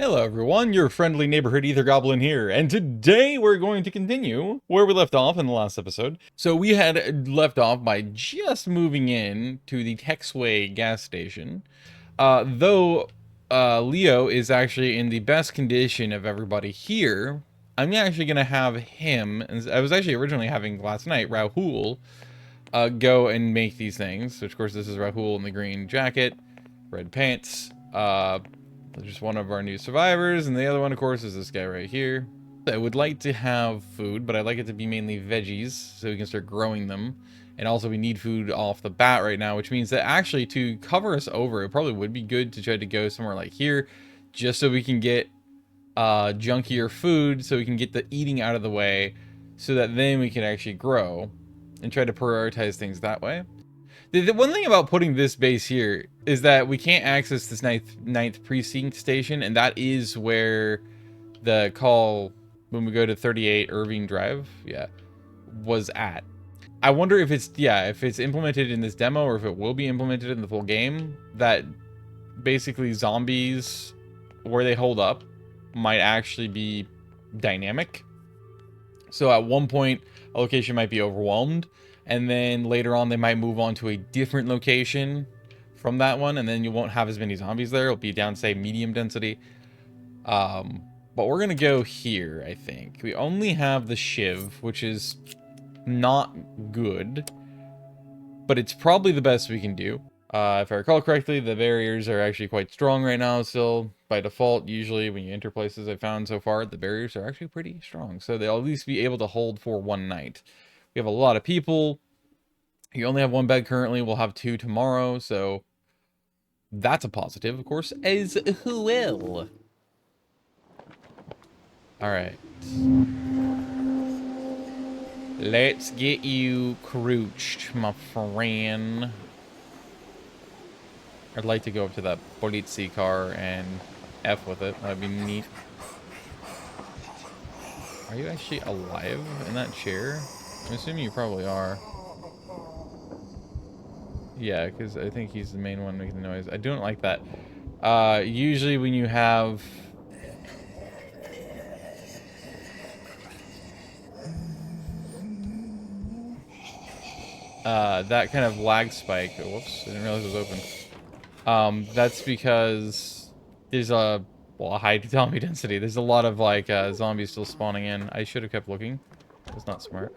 Hello everyone, your friendly neighborhood Ether Goblin here, and today we're going to continue where we left off in the last episode. So we had left off by just moving in to the Texway gas station. Though Leo is actually in the best condition of everybody here, I'm actually going to have him, and I was actually originally having last night, Rahul, go and make these things. Which of course this is Rahul in the green jacket, red pants, just one of our new survivors, and the other one, of course, is this guy right here. I would like to have food, but I'd like it to be mainly veggies, so we can start growing them. And also, we need food off the bat right now, which means that actually, to cover us over, it probably would be good to try to go somewhere like here, just so we can get junkier food, so we can get the eating out of the way, so that then we can actually grow, and try to prioritize things that way. The one thing about putting this base here is that we can't access this ninth precinct station, and that is where the call, when we go to 38 Irving Drive, was at. I wonder if it's implemented in this demo, or if it will be implemented in the full game, that basically zombies, where they hold up, might actually be dynamic. So at one point, a location might be overwhelmed, and then later on they might move on to a different location from that one, and then you won't have as many zombies there. It'll be down, say, medium density. But we're gonna go here, I think. We only have the shiv, which is not good, but it's probably the best we can do. If I recall correctly, the barriers are actually quite strong right now still. By default, usually when you enter places I've found so far, the barriers are actually pretty strong. So they'll at least be able to hold for one night. We have a lot of people. You only have one bed currently. We'll have two tomorrow. So that's a positive, of course, as well. All right. Let's get you crouched, my friend. I'd like to go up to that Polizzi car and F with it. That'd be neat. Are you actually alive in that chair? I'm assuming you probably are. Yeah, because I think he's the main one making the noise. I don't like that. Usually when you have... that kind of lag spike. Oh, whoops, I didn't realize it was open. That's because there's a high zombie density. There's a lot of like zombies still spawning in. I should have kept looking. That's not smart.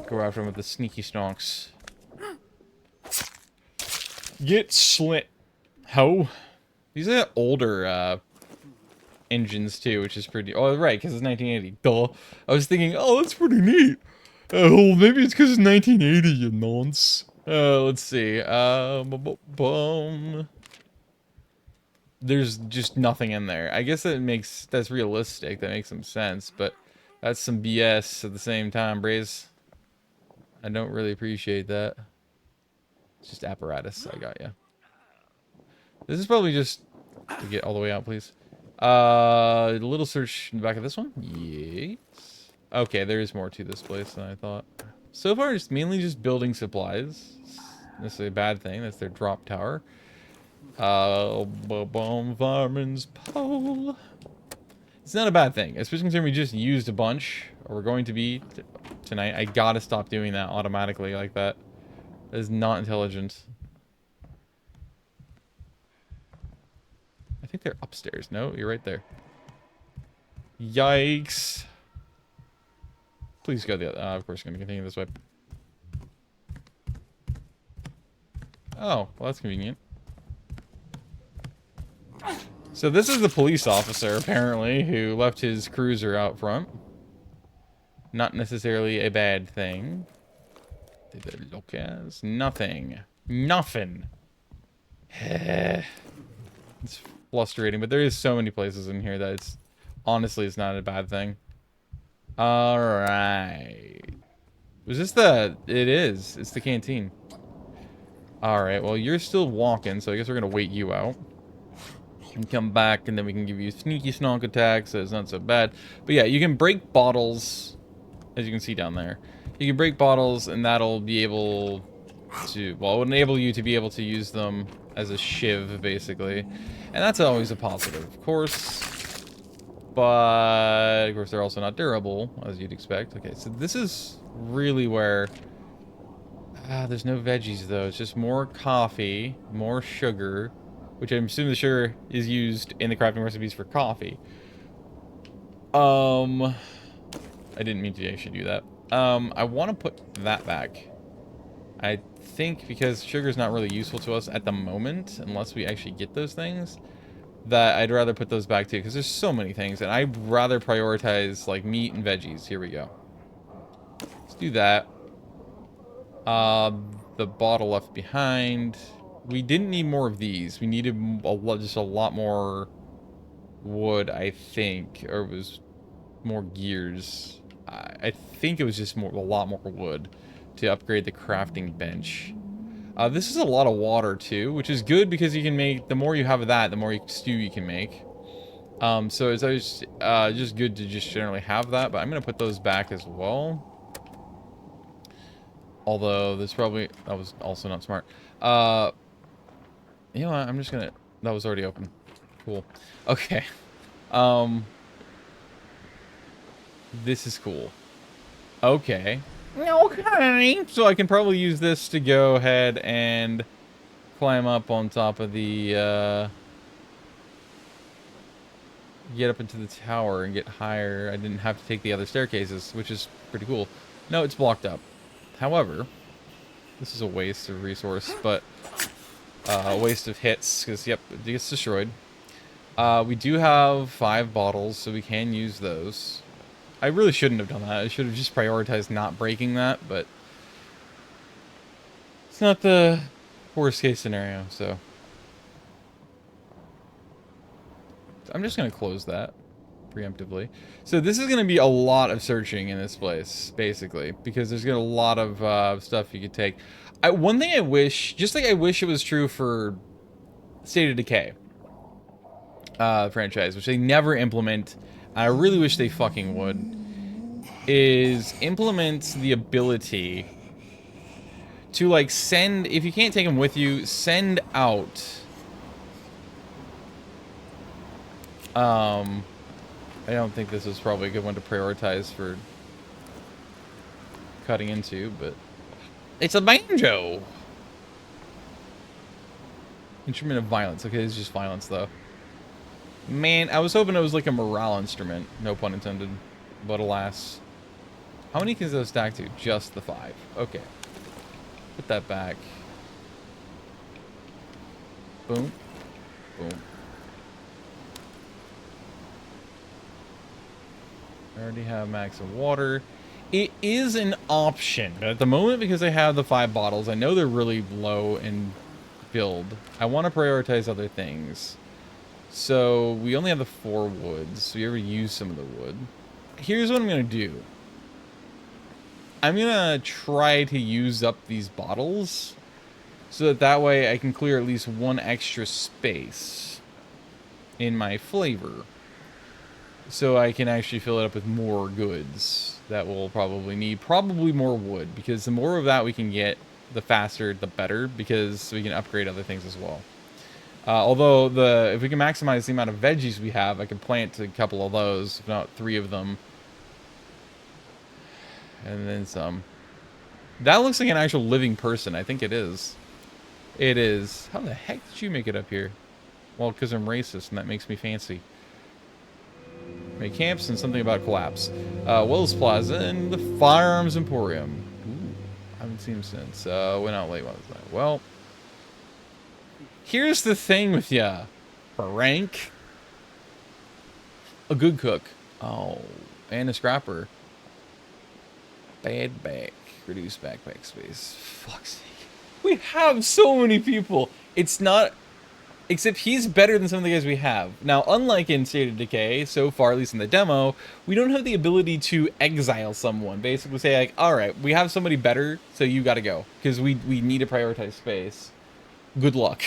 Go after him with the sneaky stonks. Get slit. Ho. These are older engines too, which is pretty. Oh, right, because it's 1980. Duh. I was thinking, oh, that's pretty neat. Oh, maybe it's because it's 1980, you nonce. Let's see. There's just nothing in there. I guess that's realistic. That makes some sense, but that's some BS at the same time, Braze. I don't really appreciate that. It's just apparatus. I got you. This is probably just to get all the way out, please. A little search in the back of this one. Yes. Okay, there is more to this place than I thought. So far, it's mainly just building supplies. This is a bad thing. That's their drop tower. Fireman's pole. It's not a bad thing, especially considering we just used a bunch, or we're going to be tonight. I gotta stop doing that automatically like that. That is not intelligent. I think they're upstairs. No, you're right there. Yikes. Please go the other. Of course, I'm going to continue this way. Oh, well, that's convenient. So this is the police officer, apparently, who left his cruiser out front. Not necessarily a bad thing. Did they look as? Nothing. Nothing. It's frustrating, but there is so many places in here that it's... Honestly, it's not a bad thing. Alright. Was this the... It is. It's the canteen. Alright, well, you're still walking, so I guess we're going to wait you out. And come back, and then we can give you sneaky snonk attacks, so it's not so bad. But yeah, you can break bottles, as you can see down there. You can break bottles, and that'll be able to... Well, it will enable you to be able to use them as a shiv, basically. And that's always a positive, of course. But, of course, they're also not durable, as you'd expect. Okay, so this is really where... there's no veggies, though. It's just more coffee, more sugar, which I'm assuming the sugar is used in the crafting recipes for coffee. I didn't mean to actually do that. I want to put that back. I think because sugar's not really useful to us at the moment, unless we actually get those things, that I'd rather put those back too, because there's so many things, and I'd rather prioritize, like, meat and veggies. Here we go. Let's do that. The bottle left behind. We didn't need more of these. We needed just a lot more wood, I think, or it was more gears. I think it was just a lot more wood to upgrade the crafting bench. This is a lot of water too, which is good because you can make, the more you have of that, the more stew you can make. So it's always just good to just generally have that, but I'm gonna put those back as well. Although this probably, that was also not smart. You know what, I'm just gonna, that was already open. Cool. Okay. This is cool. Okay. Okay. So I can probably use this to go ahead and climb up on top of the, get up into the tower and get higher. I didn't have to take the other staircases, which is pretty cool. No, it's blocked up. However, this is a waste of resource, but a waste of hits, because, yep, it gets destroyed. We do have 5 bottles, so we can use those. I really shouldn't have done that. I should have just prioritized not breaking that, but it's not the worst case scenario, so. I'm just going to close that preemptively. So this is going to be a lot of searching in this place, basically, because there's going to be a lot of stuff you could take. One thing I wish, just like I wish it was true for State of Decay franchise, which they never implement, I really wish they fucking would, is implement the ability to, like, send, if you can't take them with you, send out I don't think this is probably a good one to prioritize for cutting into, but it's a banjo! Instrument of violence. Okay, it's just violence, though. Man, I was hoping it was like a morale instrument. No pun intended. But alas. How many can those stack to? Just the 5. Okay. Put that back. Boom. Boom. I already have max of water. It is an option. But at the moment, because I have the 5 bottles, I know they're really low in build. I want to prioritize other things. So, we only have the 4 woods. So we ever use some of the wood. Here's what I'm going to do. I'm going to try to use up these bottles. So that way I can clear at least 1 extra space in my flavor. So I can actually fill it up with more goods that will probably need more wood, because the more of that we can get, the faster the better, because we can upgrade other things as well. Although if we can maximize the amount of veggies we have, I can plant a couple of those, if not 3 of them, and then some. That looks like an actual living person. I think it is. It is. How the heck did you make it up here? Well, because I'm racist and that makes me fancy. Make camps and something about collapse. Wells Plaza and the Firearms Emporium. Ooh, I haven't seen him since. Went out late last night. Well, here's the thing with ya, Frank. A good cook. Oh, and a scrapper. Bad back. Reduce backpack space. Fuck's sake. We have so many people. It's not... Except he's better than some of the guys we have. Now, unlike in State of Decay, so far, at least in the demo, we don't have the ability to exile someone. Basically say, like, alright, we have somebody better, so you gotta go. Because we need to prioritize space. Good luck.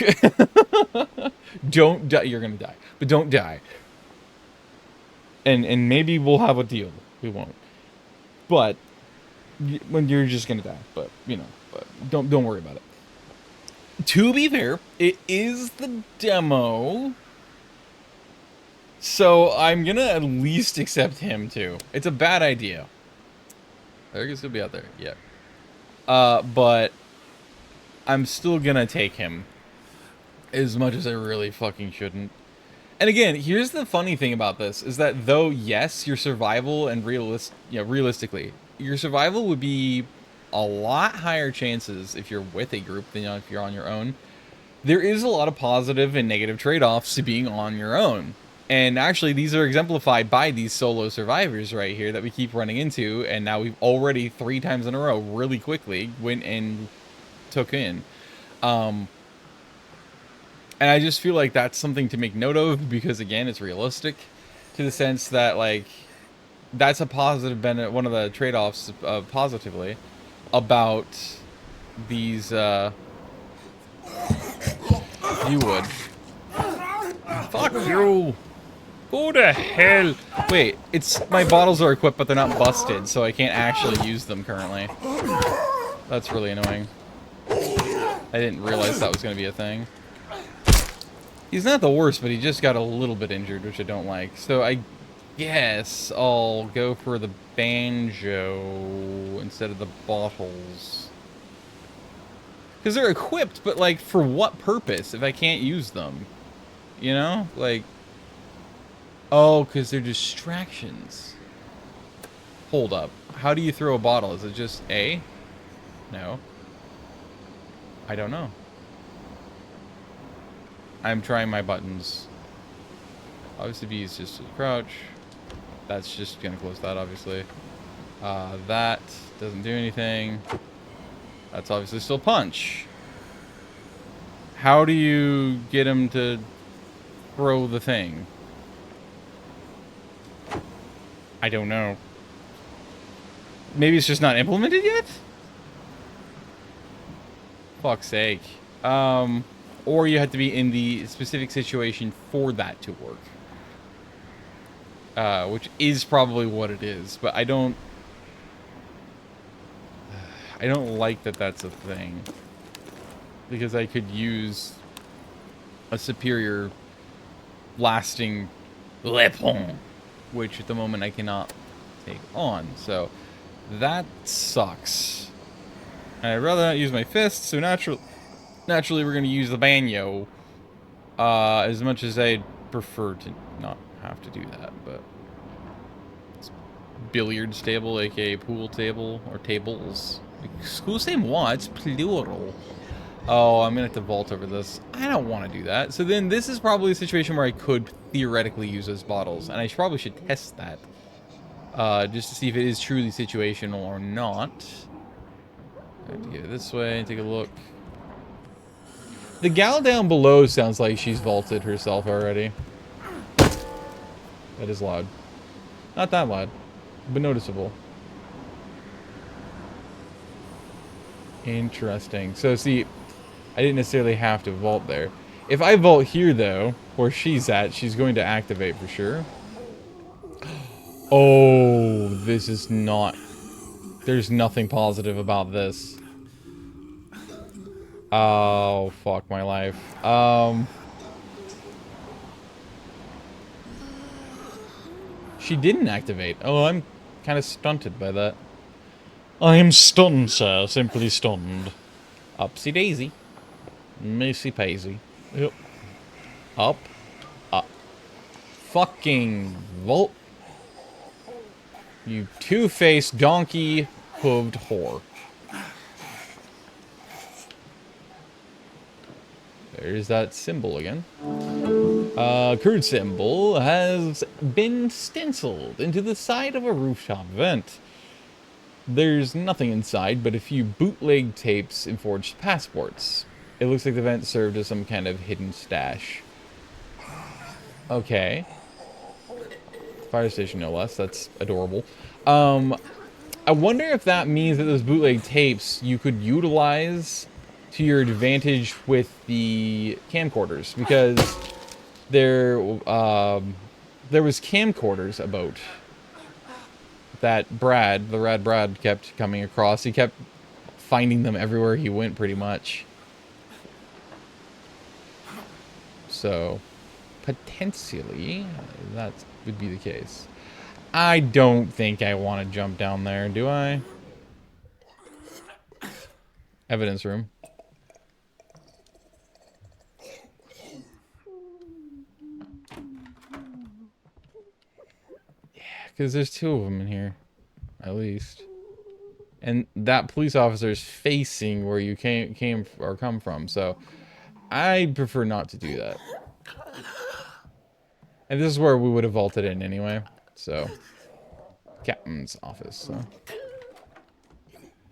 Don't die. You're gonna die. But don't die. And maybe we'll have a deal. We won't. But when you're just gonna die. But, you know, don't worry about it. To be fair, it is the demo, so I'm gonna at least accept him too. It's a bad idea. There he's gonna be out there, yeah. But I'm still gonna take him, as much as I really fucking shouldn't. And again, here's the funny thing about this, is that though, yes, your survival and realistically, your survival would be a lot higher chances if you're with a group than if you're on your own. There is a lot of positive and negative trade-offs to being on your own. And actually, these are exemplified by these solo survivors right here that we keep running into, and now we've already 3 times in a row, really quickly, went and took in. And I just feel like that's something to make note of, because again, it's realistic to the sense that, like, that's a positive benefit, one of the trade-offs positively about these, you would. Fuck you! Who the hell? Wait, my bottles are equipped, but they're not busted, so I can't actually use them currently. That's really annoying. I didn't realize that was going to be a thing. He's not the worst, but he just got a little bit injured, which I don't like. So I guess I'll go for the banjo instead of the bottles. Because they're equipped, but, like, for what purpose if I can't use them? You know? Like... Oh, because they're distractions. Hold up. How do you throw a bottle? Is it just A? No. I don't know. I'm trying my buttons. Obviously, B is just a crouch. That's just going to close that, obviously. That doesn't do anything. That's obviously still punch. How do you get him to throw the thing? I don't know. Maybe it's just not implemented yet? Fuck's sake. Or you have to be in the specific situation for that to work. Which is probably what it is, but I don't like that that's a thing. Because I could use a superior lasting weapon, which at the moment I cannot take on. So that sucks. And I'd rather not use my fists, so naturally we're going to use the banjo. As much as I'd prefer to not have to do that, but it's billiards table, aka pool table, or tables. Who's saying what? It's plural. Oh, I'm gonna have to vault over this. I don't want to do that. So then this is probably a situation where I could theoretically use those bottles, and I probably should test that. Just to see if it is truly situational or not. I have to get it this way and take a look. The gal down below sounds like she's vaulted herself already. That is loud. Not that loud, but noticeable. Interesting. So see, I didn't necessarily have to vault there. If I vault here, though, where she's at, she's going to activate for sure. Oh, this is not... There's nothing positive about this. Oh, fuck my life. She didn't activate. Oh, I'm kind of stunted by that. I am stunned, sir. Simply stunned. Upsy daisy. Missy Paisy. Yep. Up. Up. Fucking vault. You two-faced donkey hooved whore. There's that symbol again. Crude symbol has been stenciled into the side of a rooftop vent. There's nothing inside but a few bootleg tapes and forged passports. It looks like the vent served as some kind of hidden stash. Okay. Fire station, no less. That's adorable. I wonder if that means that those bootleg tapes you could utilize to your advantage with the camcorders, because there was camcorders about that the Rad Brad kept coming across. He kept finding them everywhere he went, pretty much. So, potentially, that would be the case. I don't think I want to jump down there, do I? Evidence room. Yeah, because there's 2 of them in here, at least. And that police officer is facing where you come from, so I prefer not to do that. And this is where we would have vaulted in anyway, so captain's office. So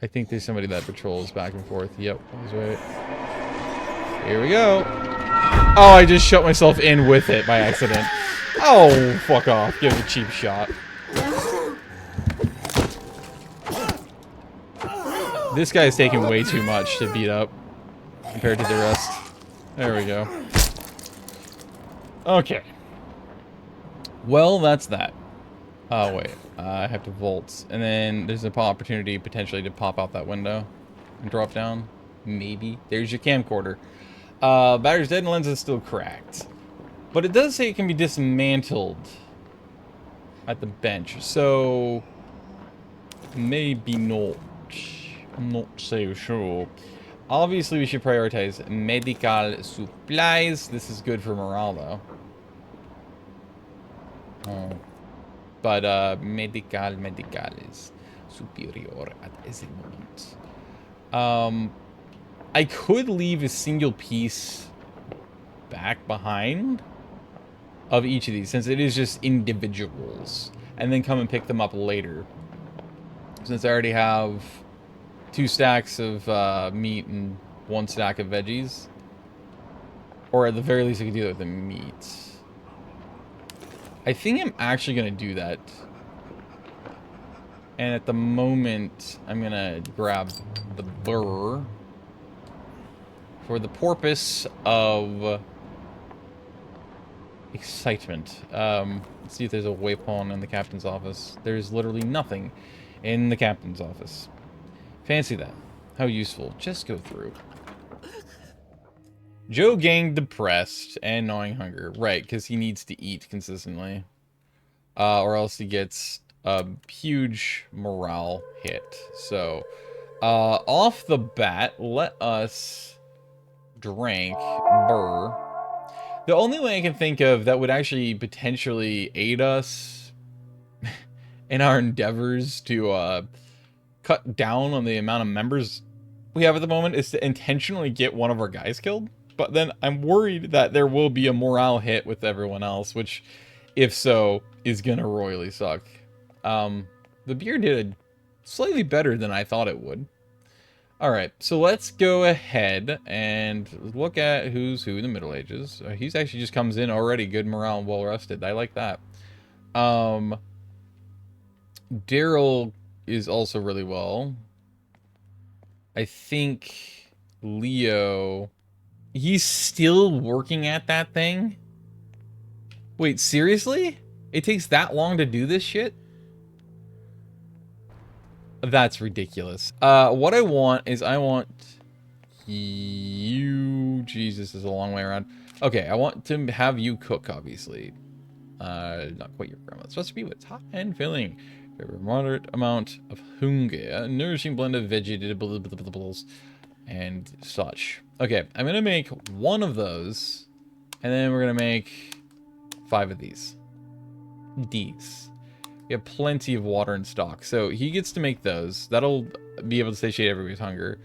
I think there's somebody that patrols back and forth. Yep, he's right. Here we go. Oh, I just shot myself in with it by accident. Oh, fuck off. Give it a cheap shot. This guy's taking way too much to beat up compared to the rest. There we go. Okay. Well, that's that. Oh, wait. I have to vault. And then there's an opportunity potentially to pop out that window and drop down. Maybe. There's your camcorder. Battery's dead and lens is still cracked. But it does say it can be dismantled at the bench. So, maybe not. I'm not so sure. Obviously, we should prioritize medical supplies. This is good for morale, though. Oh. But, medical is superior at this moment. I could leave a single piece back behind of each of these, since it is just individuals, and then come and pick them up later. Since I already have 2 stacks of meat and 1 stack of veggies. Or at the very least I could do that with the meat. I think I'm actually going to do that. And at the moment, I'm going to grab the burr for the purpose of excitement. Let's see if there's a waypoint in the captain's office. There's literally nothing in the captain's office. Fancy that. How useful. Just go through. Joe gang depressed and gnawing hunger. Right, because he needs to eat consistently. Or else he gets a huge morale hit. So, off the bat, let us drink burr. The only way I can think of that would actually potentially aid us in our endeavors to cut down on the amount of members we have at the moment is to intentionally get one of our guys killed. But then I'm worried that there will be a morale hit with everyone else, which, if so, is gonna royally suck. The beer did slightly better than I thought it would. Alright, so let's go ahead and look at who's who in the Middle Ages. He's actually just comes in already good morale and well rested. I like that. Daryl is also really well. I think Leo... He's still working at that thing? Wait, seriously? It takes that long to do this shit? That's ridiculous. What I want is I want you... Jesus, is a long way around. Okay, I want to have you cook, obviously. Not quite your grandma's recipe, but it's hot and filling. A moderate amount of hunger, nourishing blend of vegetables, and such. Okay, I'm gonna make 1 of those, and then we're gonna make 5 of these. We have plenty of water in stock, so he gets to make those. That'll be able to satiate everybody's hunger.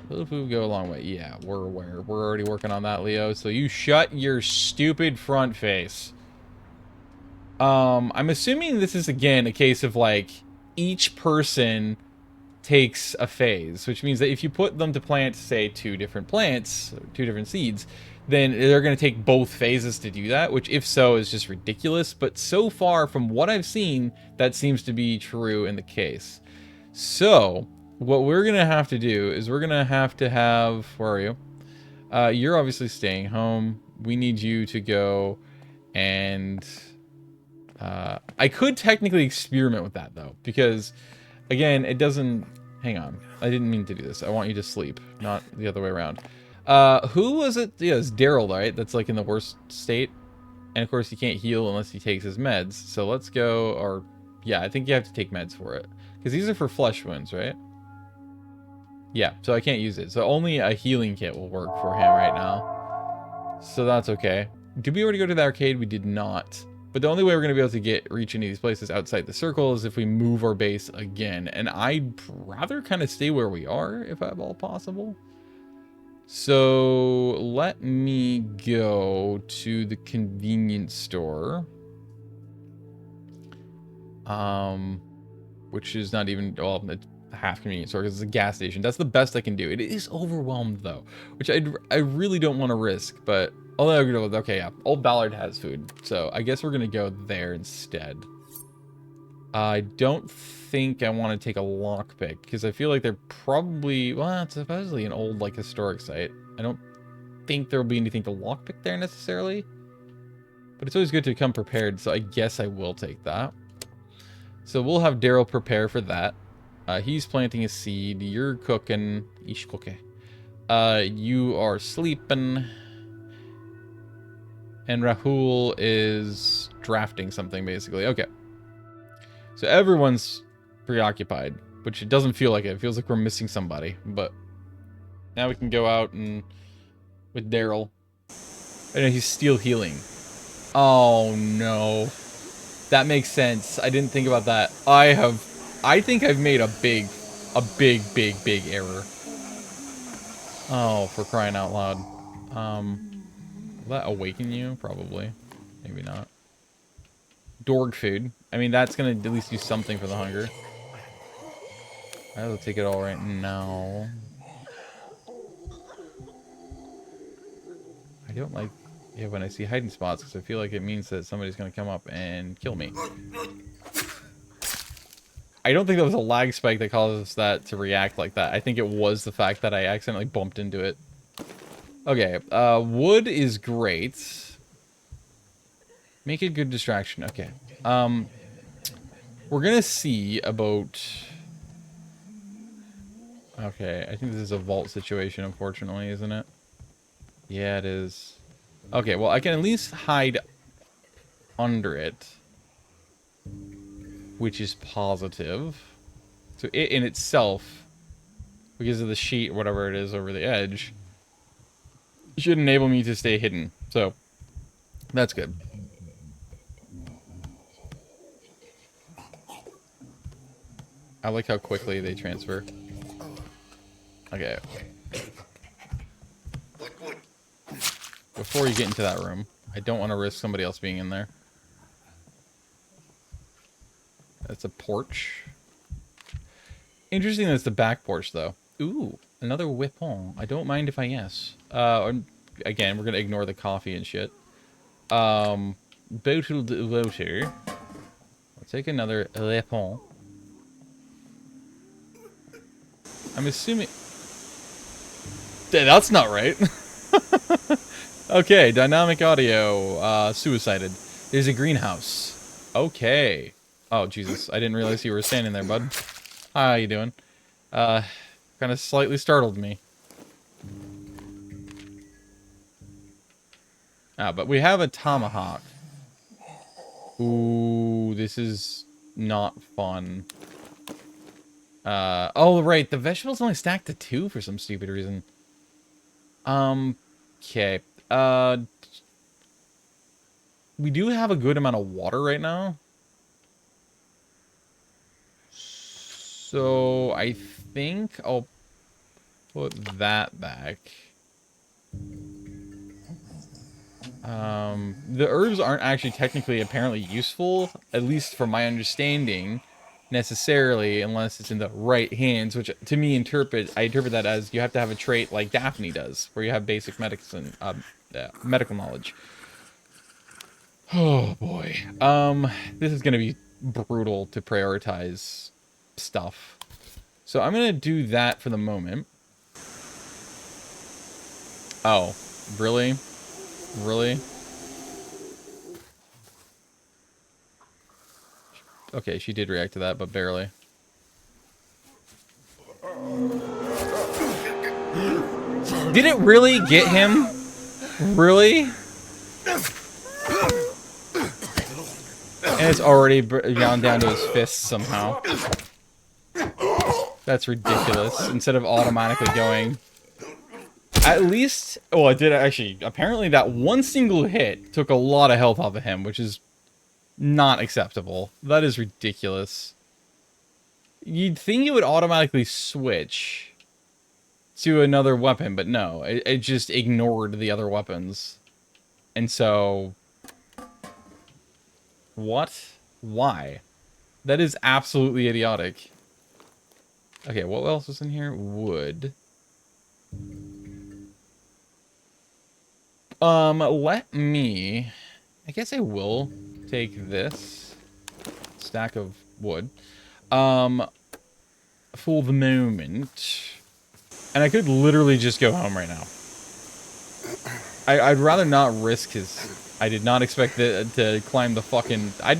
Little food go a long way. Yeah, we're aware. We're already working on that, Leo. So you shut your stupid front face. I'm assuming this is, again, a case of, like, each person takes a phase, which means that if you put them to plant, say, 2 different plants, 2 different seeds, then they're going to take both phases to do that, which, if so, is just ridiculous. But so far, from what I've seen, that seems to be true in the case. So, what we're going to have to do is we're going to have... Where are you? You're obviously staying home. We need you to go and... I could technically experiment with that, though, because, again, it doesn't... Hang on. I didn't mean to do this. I want you to sleep, not the other way around. Who was it? Yeah, it's Daryl, right? That's like in the worst state. And of course he can't heal unless he takes his meds. So let's go, or yeah, I think you have to take meds for it. Because these are for flesh wounds, right? Yeah, so I can't use it. So only a healing kit will work for him right now. So that's okay. Did we already go to the arcade? We did not. But the only way we're going to be able to reach any of these places outside the circle is if we move our base again. And I'd rather kind of stay where we are, if at all possible. So let me go to the convenience store. Which is not even, well, it's half convenience store because it's a gas station. That's the best I can do. It is overwhelmed though, which I really don't want to risk, but although, okay, yeah, Old Ballard has food. So I guess we're going to go there instead. I don't think I want to take a lockpick because I feel like they're probably, well, it's supposedly an old, like, historic site. I don't think there'll be anything to lockpick there necessarily, but it's always good to come prepared. So I guess I will take that. So we'll have Daryl prepare for that. He's planting a seed. You're cooking. Ish cookie. You are sleeping. And Rahul is drafting something, basically. Okay. So everyone's preoccupied, which it doesn't feel like it. It feels like we're missing somebody. But now we can go out and with Daryl. I know he's still healing. Oh, no. That makes sense. I didn't think about that. I think I've made a big error. Oh, for crying out loud. Will that awaken you? Probably. Maybe not. Dorg food. I mean, that's gonna at least do something for the hunger. I'll take it all right now. I don't like it when I see hiding spots because I feel like it means that somebody's gonna come up and kill me. I don't think that was a lag spike that causes that to react like that. I think it was the fact that I accidentally bumped into it. Okay, wood is great. Make it a good distraction. Okay. We're gonna see about... Okay, I think this is a vault situation, unfortunately, isn't it? Yeah, it is. Okay, well, I can at least hide under it, which is positive. So it in itself, because of the sheet or whatever it is over the edge, should enable me to stay hidden. So that's good. I like how quickly they transfer. Okay. Before you get into that room, I don't want to risk somebody else being in there. That's a porch. Interesting that's the back porch, though. Ooh, another weapon. I don't mind if I guess. Again, we're going to ignore the coffee and shit. Bottled water. I'll take another weapon. I'm assuming... That's not right. Okay, dynamic audio. Suicided. There's a greenhouse. Okay. Oh, Jesus. I didn't realize you were standing there, bud. Hi, how you doing? Kind of slightly startled me. Ah, but we have a tomahawk. Ooh, this is not fun. Oh, right. The vegetables only stacked to 2 for some stupid reason. Okay. We do have a good amount of water right now. So I think I'll put that back. The herbs aren't actually technically apparently useful, at least from my understanding, necessarily, unless it's in the right hands, which to me I interpret that as you have to have a trait like Daphne does, where you have basic medicine, medical knowledge. Oh boy. This is gonna be brutal to prioritize stuff. So I'm gonna do that for the moment. Oh, really? Really? Okay, she did react to that, but barely. Did it really get him? Really? And it's already gone down to his fists somehow. That's ridiculous. Instead of automatically going... At least... Oh, it did actually. Apparently that one single hit took a lot of health off of him, which is not acceptable. That is ridiculous. You'd think it would automatically switch to another weapon, but no. It just ignored the other weapons. And so... What? Why? That is absolutely idiotic. Okay, what else is in here? Wood. Let me... I guess I will take this stack of wood. For the moment. And I could literally just go home right now. I'd rather not risk his... I did not expect to climb the fucking... I'm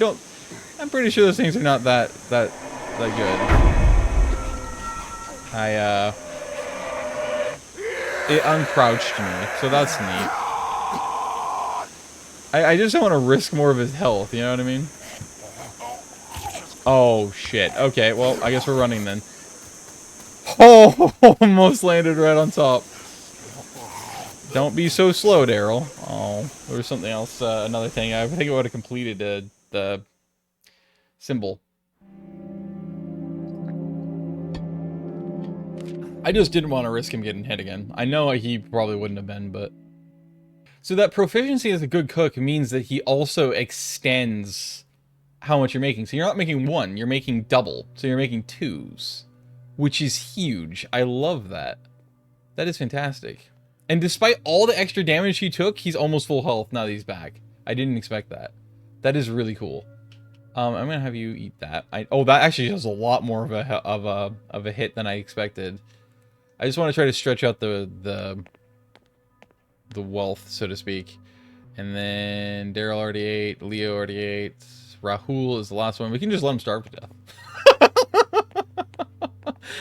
pretty sure those things are not that good. It uncrouched me, so that's neat. I just don't want to risk more of his health, you know what I mean? Oh, shit. Okay, well, I guess we're running then. Oh, almost landed right on top. Don't be so slow, Daryl. Oh, there was something else, another thing. I think I would have completed the symbol. I just didn't want to risk him getting hit again. I know he probably wouldn't have been, but... So that proficiency as a good cook means that he also extends how much you're making. So you're not making one, you're making double. So you're making twos, which is huge. I love that. That is fantastic. And despite all the extra damage he took, he's almost full health now that he's back. I didn't expect that. That is really cool. I'm gonna have you eat that. Oh, that actually does a lot more of a hit than I expected. I just want to try to stretch out the wealth, so to speak. And then Daryl already ate, Leo already ate, Rahul is the last one. We can just let him starve to death.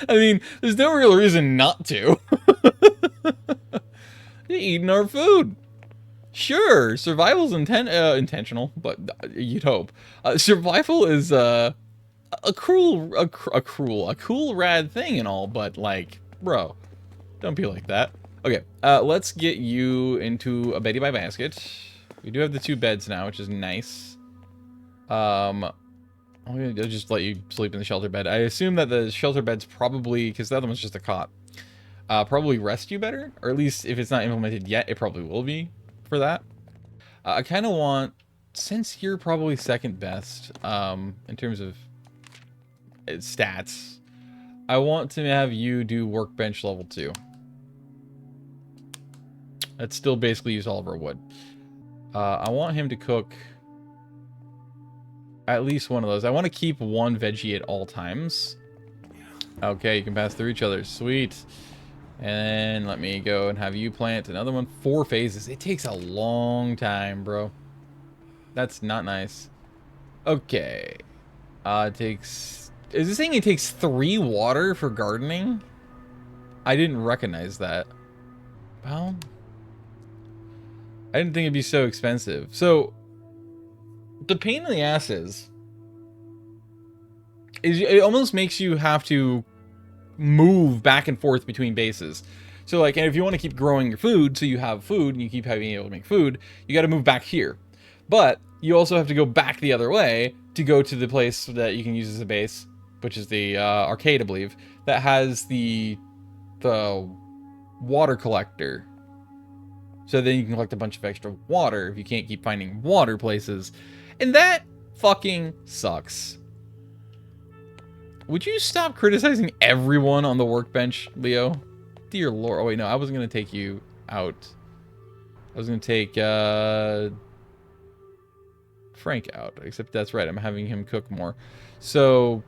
I mean, there's no real reason not to. You're eating our food. Sure, survival's intentional, but you'd hope. Survival is a cool rad thing and all, but like, bro, don't be like that. Okay, let's get you into a Betty by basket. We do have the 2 beds now, which is nice. I'll just let you sleep in the shelter bed. I assume that the shelter bed's probably, because the other one's just a cot, probably rest you better, or at least if it's not implemented yet, it probably will be for that. I kind of want, since you're probably second best in terms of stats, I want to have you do workbench level 2. That's still basically use all of our wood. I want him to cook at least one of those. I want to keep one veggie at all times. Okay, you can pass through each other. Sweet. And let me go and have you plant another one. 4 phases. It takes a long time, bro. That's not nice. Okay. It takes... Is this saying it takes 3 water for gardening? I didn't recognize that. Well... I didn't think it'd be so expensive. So, the pain in the ass is it almost makes you have to move back and forth between bases. So, like, and if you want to keep growing your food, so you have food and you keep being able to make food, you got to move back here. But you also have to go back the other way to go to the place that you can use as a base, which is the arcade, I believe, that has the water collector. So then you can collect a bunch of extra water if you can't keep finding water places. And that fucking sucks. Would you stop criticizing everyone on the workbench, Leo? Dear Lord. Oh, wait, no. I wasn't going to take you out. I was going to take Frank out. Except that's right. I'm having him cook more. So...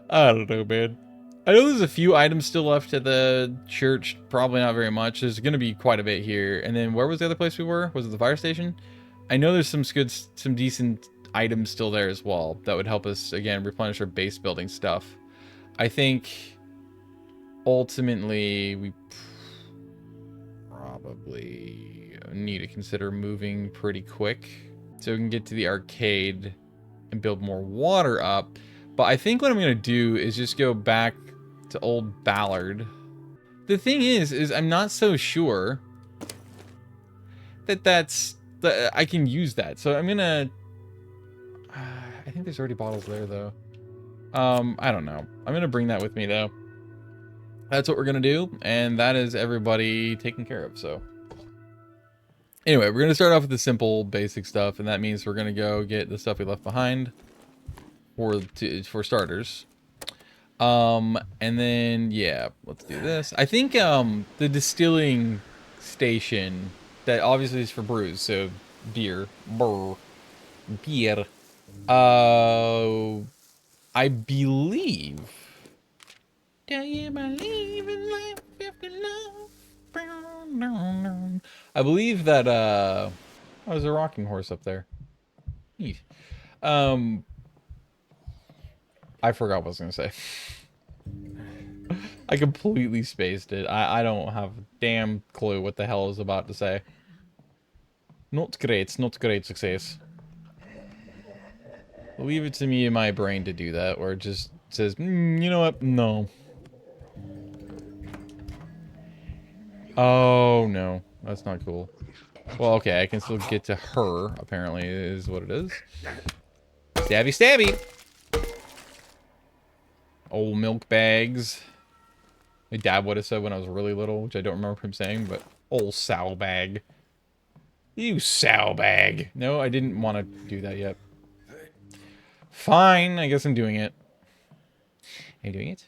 I don't know, man. I know there's a few items still left at the church. Probably not very much. There's going to be quite a bit here. And then where was the other place we were? Was it the fire station? I know there's some decent items still there as well that would help us, again, replenish our base building stuff. I think ultimately, we probably need to consider moving pretty quick so we can get to the arcade and build more water up. But I think what I'm going to do is just go back to Old Ballard. The thing is I'm not so sure that I can use that. So I'm going to... I think there's already bottles there, though. I don't know. I'm going to bring that with me, though. That's what we're going to do, and that is everybody taken care of, so... Anyway, we're going to start off with the simple, basic stuff, and that means we're going to go get the stuff we left behind for starters. And then, yeah, let's do this. I think, the distilling station, that obviously is for brews, so beer, beer, I believe... Do you believe in life after love? I believe that, oh, there's a rocking horse up there. Neat. I forgot what I was going to say. I completely spaced it. I don't have a damn clue what the hell I was about to say. Not great success. Leave it to me in my brain to do that, or it just says, you know what? No. Oh, no. That's not cool. Well, okay, I can still get to her, apparently, is what it is. Stabby, stabby! Old milk bags. My dad would have said when I was really little, which I don't remember him saying, but old sow bag. You sow bag. No, I didn't want to do that yet. Fine, I guess I'm doing it. Are you doing it?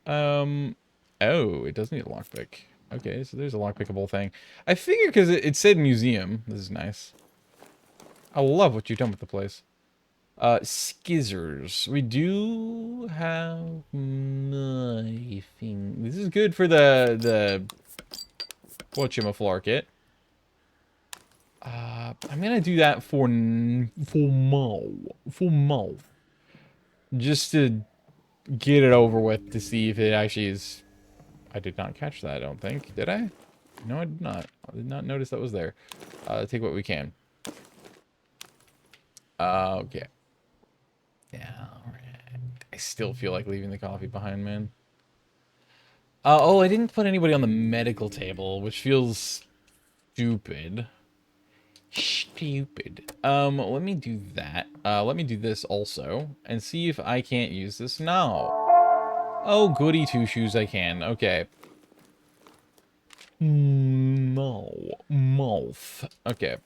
Oh, it does need a lockpick. Okay, so there's a lockpickable thing. I figured because it said museum. This is nice. I love what you've done with the place. Skizzers. We do have knifing. This is good for the whatchamaflarket. I'm gonna do that for Mo. Just to get it over with to see if it actually is. I did not catch that, I don't think. Did I? No, I did not. I did not notice that was there. Take what we can. Okay. Yeah, alright. I still feel like leaving the coffee behind, man. Oh, I didn't put anybody on the medical table, which feels stupid. Stupid. Let me do that. Let me do this also, and see if I can't use this now. Oh, goody two shoes, I can. Okay. No. Mouth. Okay.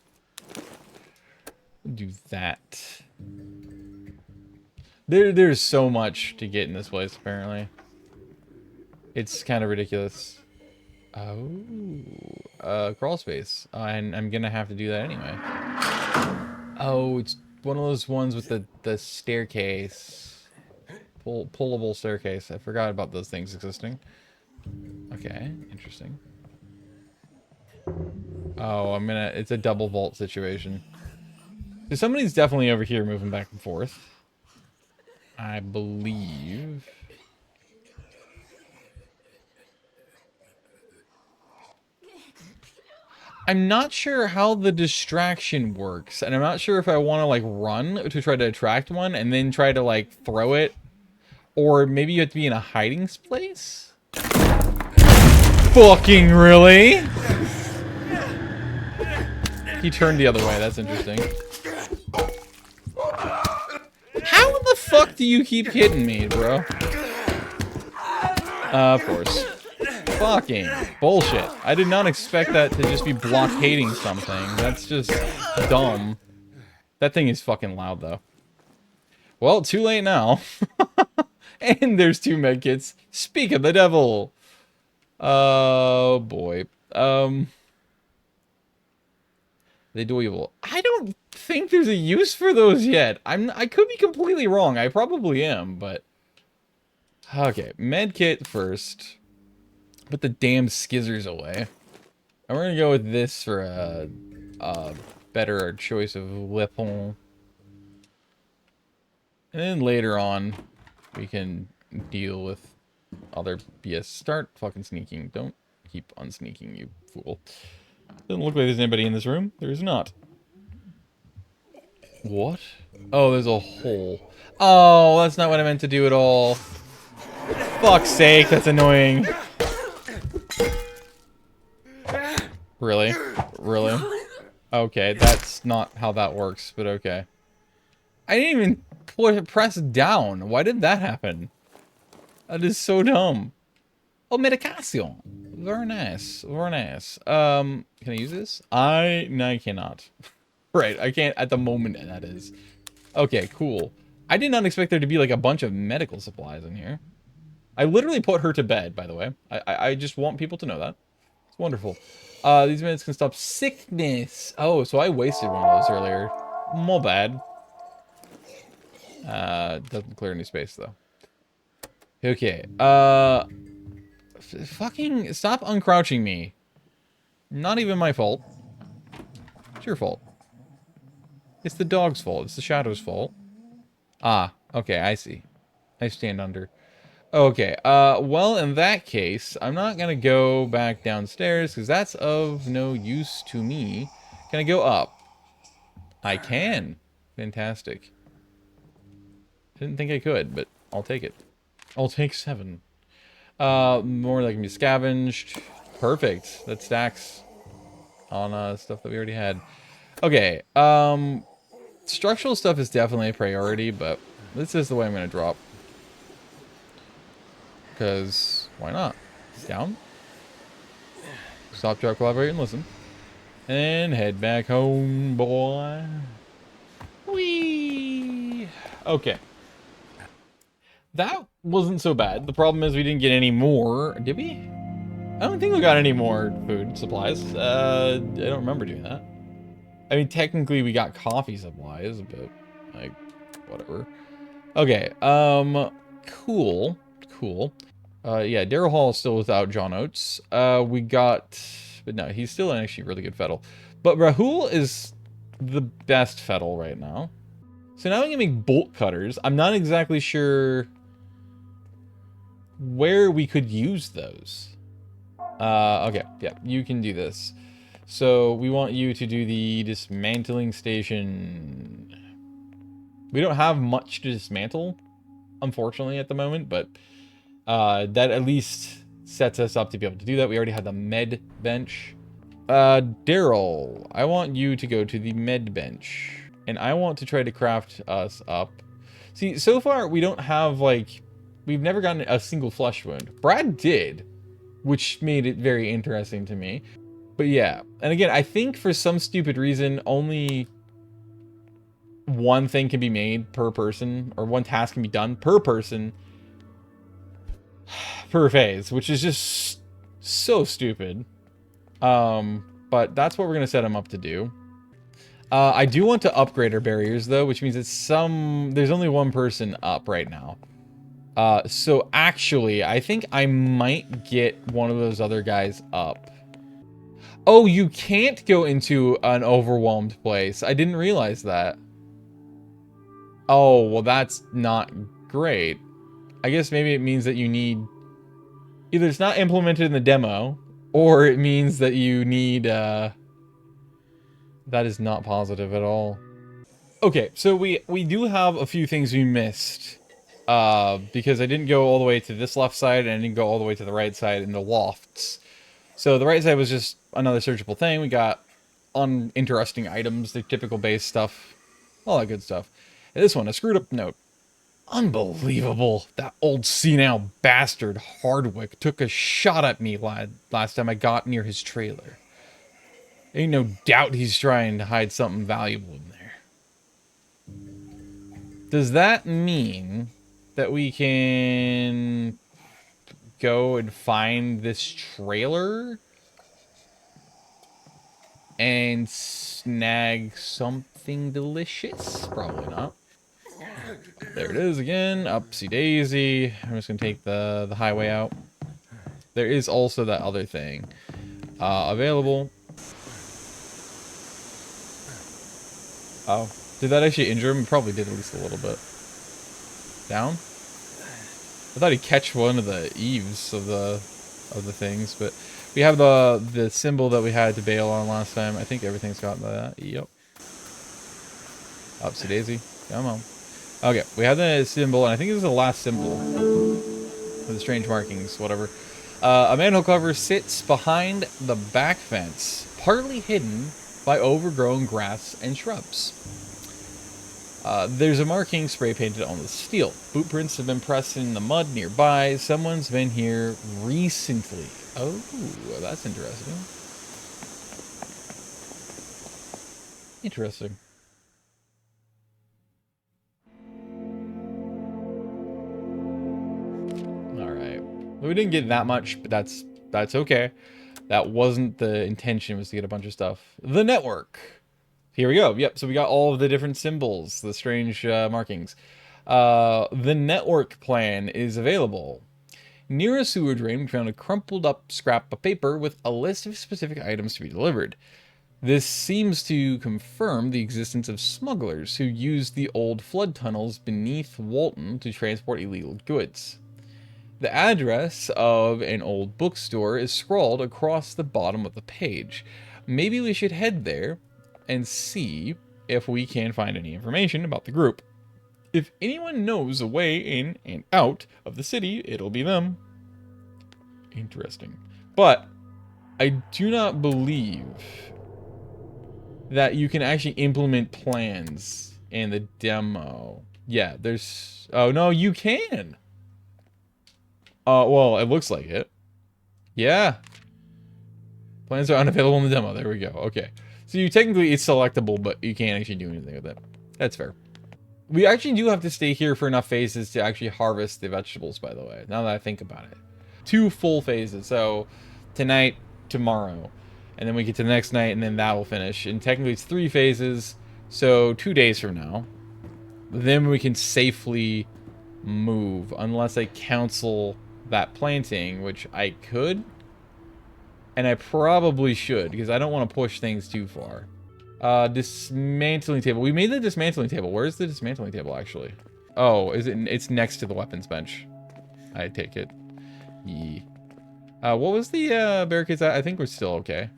Do that. There's so much to get in this place, apparently. It's kind of ridiculous. Oh. Crawl space. And I'm gonna have to do that anyway. Oh, it's one of those ones with the staircase. Pullable staircase. I forgot about those things existing. Okay, interesting. Oh, it's a double vault situation. So somebody's definitely over here moving back and forth. I believe. I'm not sure how the distraction works, and I'm not sure if I want to, like, run to try to attract one and then try to, like, throw it. Or maybe you have to be in a hiding place? Fucking really? He turned the other way, that's interesting. How the fuck do you keep hitting me, bro? Of course. Fucking bullshit. I did not expect that to just be blockading something. That's just dumb. That thing is fucking loud, though. Well, too late now. And there's 2 medkits. Speak of the devil. Oh, boy. The doable. I don't think there's a use for those yet. I could be completely wrong. I probably am, but... Okay, medkit first. Put the damn skizzers away. And we're gonna go with this for a better choice of weapon. And then later on, we can deal with other BS. Start fucking sneaking. Don't keep unsneaking, you fool. Doesn't look like there's anybody in this room. There is not. What? Oh, there's a hole. Oh, that's not what I meant to do at all. Fuck's sake, that's annoying. Really? Really? Okay, that's not how that works, but okay. I didn't even press down. Why did that happen? That is so dumb. Oh, medication. Very nice. Very nice. Can I use this? No, I cannot. Right, I can't at the moment, that is. Okay, cool. I did not expect there to be like a bunch of medical supplies in here. I literally put her to bed, by the way. I just want people to know that. It's wonderful. These meds can stop sickness. Oh, so I wasted one of those earlier. My bad. Doesn't clear any space, though. Okay, fucking stop uncrouching me. Not even my fault. It's your fault. It's the dog's fault. It's the shadow's fault. Ah, okay, I see. I stand under. Okay, well, in that case, I'm not gonna go back downstairs, because that's of no use to me. Can I go up? I can. Fantastic. Didn't think I could, but I'll take it. I'll take 7. More that can be scavenged. Perfect. That stacks on, stuff that we already had. Okay, structural stuff is definitely a priority, but this is the way I'm gonna drop. Because, why not? Down. Stop, drop, collaborate, and listen. And head back home, boy. Whee! Okay. That wasn't so bad. The problem is we didn't get any more. Did we? I don't think we got any more food supplies. I don't remember doing that. I mean, technically we got coffee supplies, but, like, whatever. Okay, cool. Cool. Yeah, Daryl Hall is still without John Oates. We got... But no, he's still actually really good Fettle. But Rahul is the best Fettle right now. So now we can make bolt cutters. I'm not exactly sure where we could use those. Okay, yeah, you can do this. So we want you to do the dismantling station. We don't have much to dismantle, unfortunately, at the moment, but that at least sets us up to be able to do that. We already have the med bench. Daryl, I want you to go to the med bench, and I want to try to craft us up. See, so far we don't have, like, we've never gotten a single flesh wound. Brad did, which made it very interesting to me. But yeah, and again, I think for some stupid reason, only one thing can be made per person, or one task can be done per person per phase, which is just so stupid. But that's what we're gonna set him up to do. I do want to upgrade our barriers though, which means there's only one person up right now. So actually, I think I might get one of those other guys up. Oh, you can't go into an overwhelmed place. I didn't realize that. Oh, well, that's not great. I guess maybe it means that you need... Either it's not implemented in the demo, or it means that you need, That is not positive at all. Okay, so we do have a few things we missed. Because I didn't go all the way to this left side, and I didn't go all the way to the right side in the lofts. So the right side was just another searchable thing. We got uninteresting items, the typical base stuff, all that good stuff. And this one, a screwed up note. Unbelievable. That old senile bastard Hardwick took a shot at me last time I got near his trailer. Ain't no doubt he's trying to hide something valuable in there. Does that mean that we can go and find this trailer and snag something delicious? Probably not. There it is again. Upsy daisy. I'm just gonna take the highway out. There is also that other thing available. Oh, did that actually injure him? It probably did at least a little bit. Down? I thought he'd catch one of the eaves of the things, but we have the symbol that we had to bail on last time. I think everything's gotten that. Yep. Upsy daisy. Come on. Okay, we have the symbol, and I think this is the last symbol. The strange markings, whatever. A manhole cover sits behind the back fence, partly hidden by overgrown grass and shrubs. There's a marking spray painted on the steel. Boot prints have been pressed in the mud nearby. Someone's been here recently. Oh, that's interesting. Interesting. Alright. We didn't get that much, but that's okay. That wasn't the intention, was to get a bunch of stuff. The network. Here we go. Yep, so we got all of the different symbols, the strange markings. The network plan is available. Near a sewer drain, we found a crumpled up scrap of paper with a list of specific items to be delivered. This seems to confirm the existence of smugglers who used the old flood tunnels beneath Walton to transport illegal goods. The address of an old bookstore is scrawled across the bottom of the page. Maybe we should head there and see if we can find any information about the group. If anyone knows a way in and out of the city, it'll be them. Interesting. But I do not believe that you can actually implement plans in the demo. Yeah, there's... Oh, no, you can! Well, it looks like it. Yeah. Plans are unavailable in the demo. There we go. Okay. So you technically, it's selectable, but you can't actually do anything with it. That's fair. We actually do have to stay here for enough phases to actually harvest the vegetables, by the way, now that I think about it. 2 full phases. So tonight, tomorrow, and then we get to the next night, and then that will finish. And technically it's 3 phases, so 2 days from now. Then we can safely move, unless I cancel that planting, which I could. And I probably should, because I don't want to push things too far. Dismantling table. We made the dismantling table. Where's the dismantling table, actually? Oh, is it? It's next to the weapons bench. I take it. Yeah. What was the barricades at? I think we're still okay.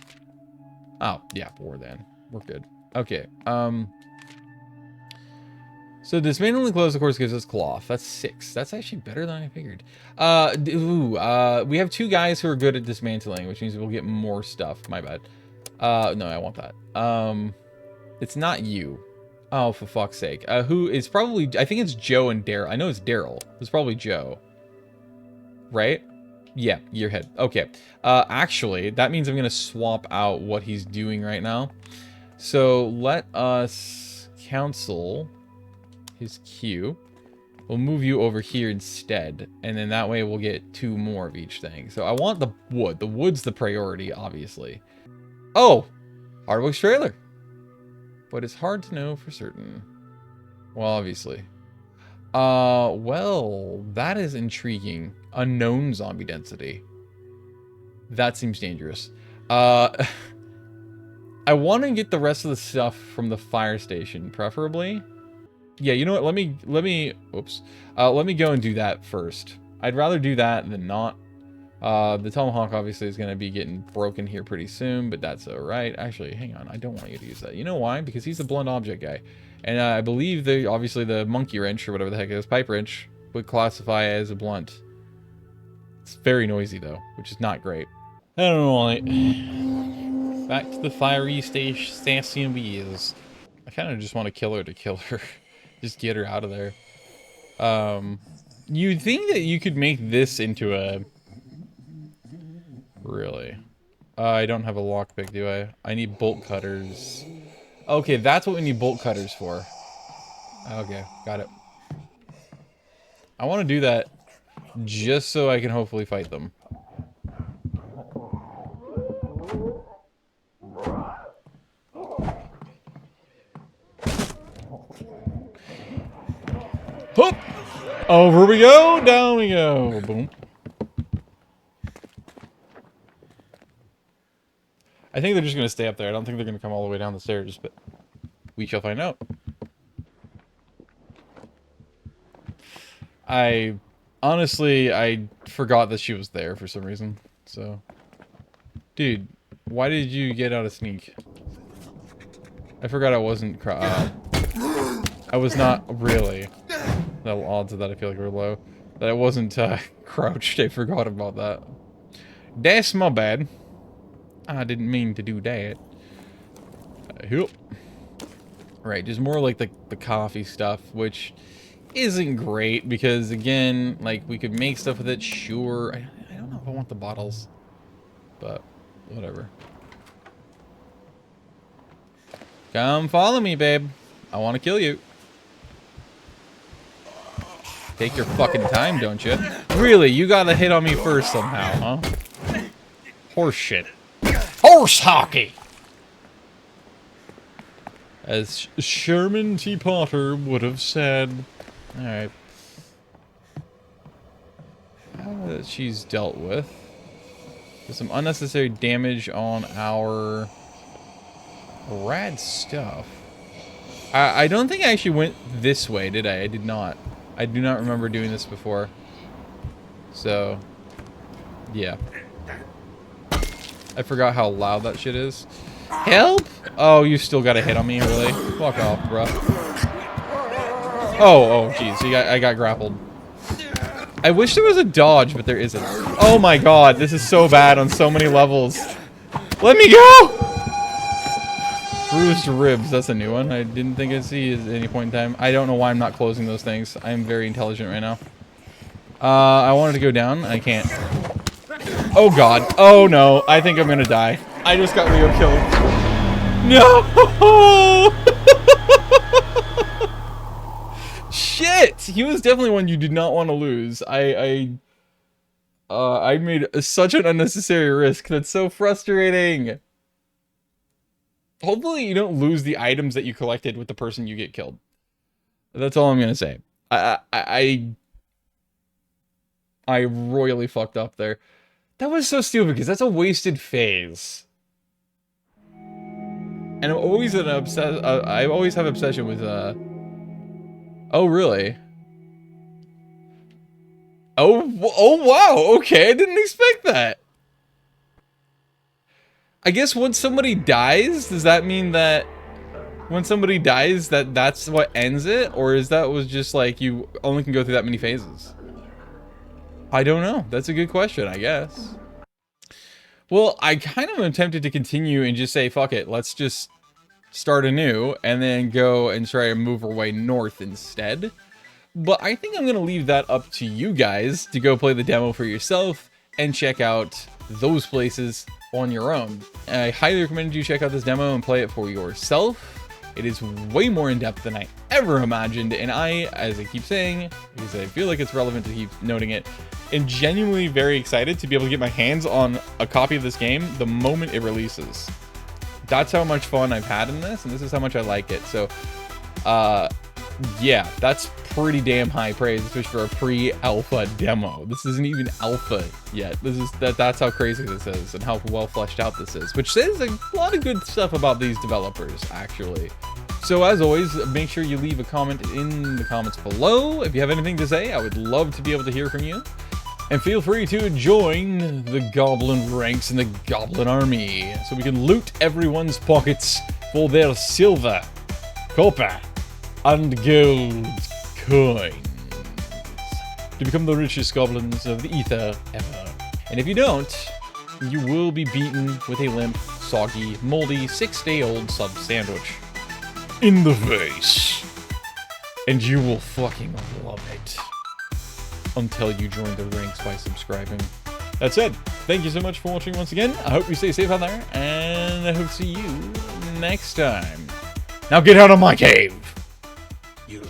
Oh, yeah, we're good. Okay. So dismantling clothes, of course, gives us cloth. That's 6. That's actually better than I figured. We have 2 guys who are good at dismantling, which means we'll get more stuff. My bad. No, I want that. It's not you. Oh, for fuck's sake. Who is probably... I think it's Joe and Daryl. I know it's Daryl. It's probably Joe. Right? Yeah, your head. Okay. Actually, that means I'm going to swap out what he's doing right now. So let us cancel his queue. We'll move you over here instead, and then that way we'll get 2 more of each thing. So I want the wood. The wood's the priority, obviously. Oh! Hardwick's trailer. But it's hard to know for certain. Well, obviously. Well, that is intriguing. Unknown zombie density. That seems dangerous. I want to get the rest of the stuff from the fire station, preferably. Yeah, you know what? Let me go and do that first. I'd rather do that than not. The tomahawk obviously is going to be getting broken here pretty soon, but that's alright. Actually, hang on. I don't want you to use that. You know why? Because he's the blunt object guy. And I believe obviously the monkey wrench, or whatever the heck it is, pipe wrench, would classify as a blunt. It's very noisy, though, which is not great. I don't know, like... Back to the fiery station wheels. I kind of just want to kill her. Just get her out of there. You'd think that you could make this into a... Really? I don't have a lockpick, do I? I need bolt cutters. Okay, that's what we need bolt cutters for. Okay, got it. I want to do that just so I can hopefully fight them. Hoop! Over we go, down we go. Boom. I think they're just going to stay up there. I don't think they're going to come all the way down the stairs, but we shall find out. I Honestly, I forgot that she was there for some reason. So, dude, why did you get out of sneak? I forgot I wasn't. I was not really. The odds of that I feel like were low. That I wasn't crouched. I forgot about that. That's my bad. I didn't mean to do that. Right, just more like the coffee stuff, which isn't great because again, like we could make stuff with it. Sure, I don't know if I want the bottles, but whatever. Come follow me, babe. I want to kill you. Take your fucking time, don't you? Really, you got to hit on me first somehow, huh? Horse shit. Horse hockey! As Sherman T. Potter would have said. Alright. She's dealt with. There's some unnecessary damage on our rad stuff. I don't think I actually went this way, did I? I did not. I do not remember doing this before. So, yeah. I forgot how loud that shit is. Help! Oh, you still got a hit on me, really? Fuck off, bro. Oh, jeez. I got grappled. I wish there was a dodge, but there isn't. Oh my god, this is so bad on so many levels. Let me go! Bruised ribs, that's a new one. I didn't think I'd see at any point in time. I don't know why I'm not closing those things. I am very intelligent right now. I wanted to go down. I can't. Oh god. Oh no. I think I'm gonna die. I just got Leo killed. No! Shit! He was definitely one you did not want to lose. I made such an unnecessary risk. That's so frustrating. Hopefully you don't lose the items that you collected with the person you get killed. That's all I'm gonna say. I royally fucked up there. That was so stupid because that's a wasted phase. And I'm always I always have obsession with Oh really? Oh wow. Okay, I didn't expect that. I guess once somebody dies, does that mean that when somebody dies that's what ends it? Or is that was just like you only can go through that many phases? I don't know. That's a good question, I guess. Well, I kind of am tempted to continue and just say, fuck it, let's just start anew and then go and try and move our way north instead. But I think I'm going to leave that up to you guys to go play the demo for yourself and check out those places on your own. I highly recommend you check out this demo and play it for yourself. It is way more in-depth than I ever imagined, and I, as I keep saying, because I feel like it's relevant to keep noting it, am genuinely very excited to be able to get my hands on a copy of this game the moment it releases. That's how much fun I've had in this, and this is how much I like it. So, yeah, that's pretty damn high praise, especially for a pre-alpha demo. This isn't even alpha yet. That's how crazy this is and how well fleshed out this is, which says a lot of good stuff about these developers, actually. So as always, make sure you leave a comment in the comments below. If you have anything to say, I would love to be able to hear from you. And feel free to join the Goblin ranks in the Goblin army, so we can loot everyone's pockets for their silver, copper, and gold coins to become the richest goblins of the ether ever. And if you don't, you will be beaten with a limp, soggy, moldy, 6-day-old sub sandwich in the face. And you will fucking love it until you join the ranks by subscribing. That said, thank you so much for watching once again. I hope you stay safe out there, and I hope to see you next time. Now get out of my cave! You